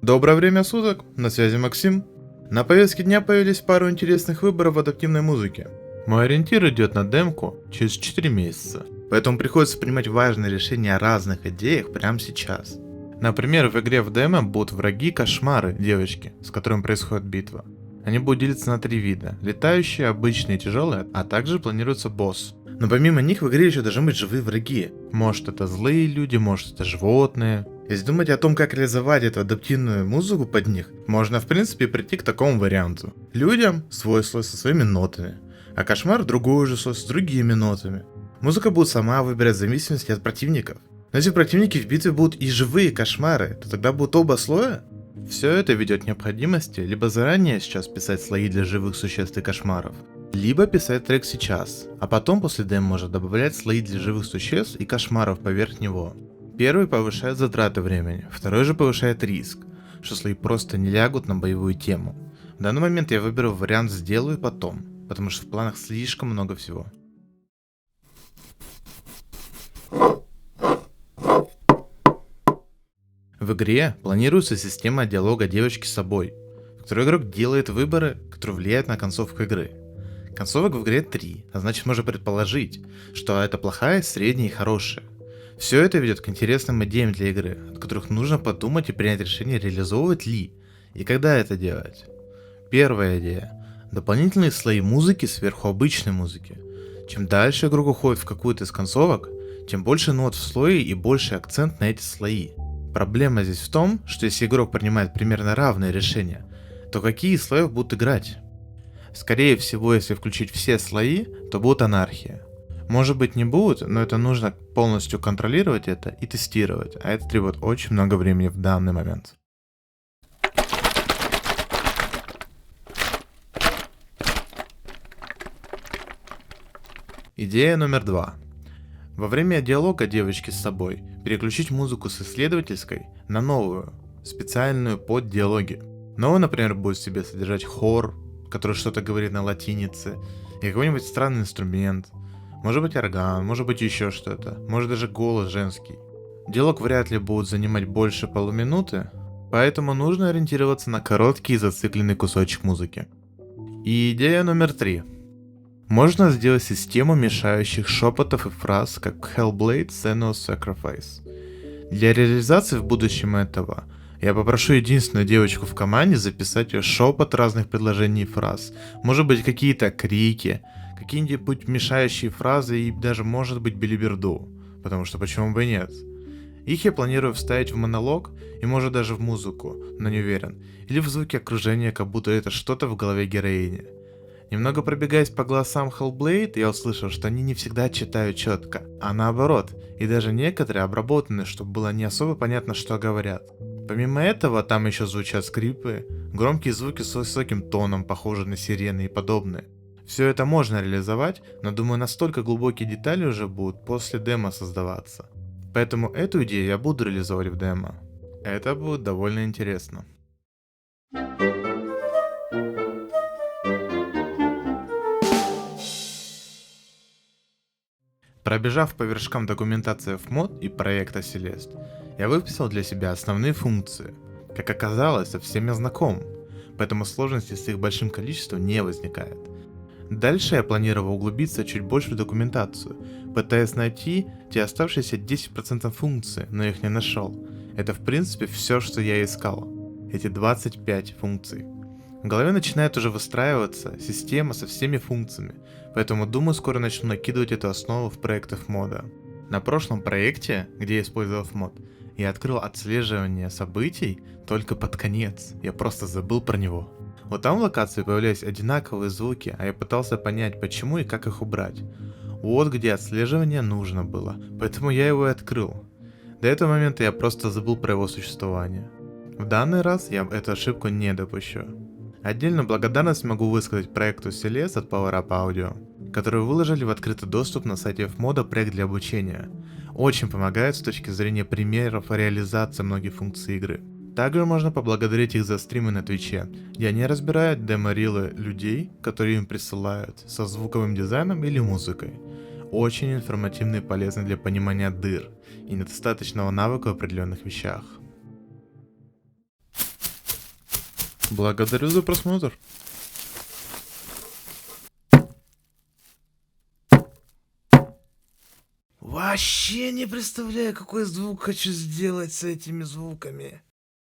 Доброе время суток, на связи Максим. На повестке дня появились пару интересных выборов в адаптивной музыке. Мой ориентир идет на демку через 4 месяца, поэтому приходится принимать важные решения о разных идеях прямо сейчас. Например, в игре в демо будут враги-кошмары, девочки, с которыми происходит битва. Они будут делиться на 3 вида: летающие, обычные и тяжелые, а также планируется босс. Но помимо них в игре еще должны быть живые враги. Может это злые люди, может это животные. Если думать о том, как реализовать эту адаптивную музыку под них, можно в принципе прийти к такому варианту. Людям свой слой со своими нотами, а кошмар другой же слой с другими нотами. Музыка будет сама выбирать в зависимости от противников. Но если противники в битве будут и живые кошмары, то тогда будут оба слоя? Все это ведет к необходимости либо заранее сейчас писать слои для живых существ и кошмаров, либо писать трек сейчас, а потом после демо можно добавлять слои для живых существ и кошмаров поверх него. Первый повышает затраты времени, второй же повышает риск, что слои просто не лягут на боевую тему. В данный момент я выберу вариант «сделаю потом», потому что в планах слишком много всего. В игре планируется система диалога девочки с собой, в которой игрок делает выборы, которые влияют на концовку игры. Концовок в игре 3, а значит можно предположить, что это плохая, средняя и хорошая. Все это ведет к интересным идеям для игры, от которых нужно подумать и принять решение, реализовывать ли и когда это делать. Первая идея. Дополнительные слои музыки сверху обычной музыки. Чем дальше игрок уходит в какую-то из концовок, тем больше нот в слое и больше акцент на эти слои. Проблема здесь в том, что если игрок принимает примерно равные решения, то какие из слоев будут играть? Скорее всего, если включить все слои, то будет анархия. Может быть не будет, но это нужно полностью контролировать это и тестировать, а это требует очень много времени в данный момент. Идея номер 2. Во время диалога девочки с собой переключить музыку с исследовательской на новую, специальную под диалоги. Новая, например, будет в себе содержать хор, который что-то говорит на латинице, и какой-нибудь странный инструмент. Может быть орган, может быть еще что-то, может даже голос женский. Диалог вряд ли будет занимать больше полуминуты, поэтому нужно ориентироваться на короткий зацикленный кусочек музыки. И идея номер 3. Можно сделать систему мешающих шепотов и фраз, как Hellblade Senua's Sacrifice. Для реализации в будущем этого я попрошу единственную девочку в команде записать ее шепот разных предложений и фраз. Может быть какие-то крики, какие-нибудь мешающие фразы и даже может быть билиберду, потому что почему бы и нет. Их я планирую вставить в монолог и может даже в музыку, но не уверен, или в звуки окружения, как будто это что-то в голове героини. Немного пробегаясь по голосам Hellblade, я услышал, что они не всегда читают четко, а наоборот, и даже некоторые обработаны, чтобы было не особо понятно, что говорят. Помимо этого, там еще звучат скрипы, громкие звуки с высоким тоном, похожие на сирены и подобное. Все это можно реализовать, но думаю, настолько глубокие детали уже будут после демо создаваться. Поэтому эту идею я буду реализовывать в демо. Это будет довольно интересно. Пробежав по вершкам документации FMOD и проекта Celeste, я выписал для себя основные функции. Как оказалось, со всеми я знаком, поэтому сложности с их большим количеством не возникает. Дальше я планировал углубиться чуть больше в документацию, пытаясь найти те оставшиеся 10% функций, но их не нашел. Это в принципе все, что я искал. Эти 25 функций. В голове начинает уже выстраиваться система со всеми функциями, поэтому думаю, скоро начну накидывать эту основу в проект FMOD. На прошлом проекте, где я использовал FMOD, я открыл отслеживание событий только под конец, я просто забыл про него. Вот там в локации появлялись одинаковые звуки, а я пытался понять, почему и как их убрать. Вот где отслеживание нужно было, поэтому я его и открыл. До этого момента я просто забыл про его существование. В данный раз я эту ошибку не допущу. Отдельно благодарность могу высказать проекту Celeste от PowerUp Audio, которые выложили в открытый доступ на сайте FMOD проект для обучения. Очень помогает с точки зрения примеров реализации многих функций игры. Также можно поблагодарить их за стримы на Твиче, где они разбирают демо-рилы людей, которые им присылают, со звуковым дизайном или музыкой. Очень информативно и полезно для понимания дыр и недостаточного навыка в определенных вещах. Благодарю за просмотр. Вообще не представляю, какой звук хочу сделать с этими звуками.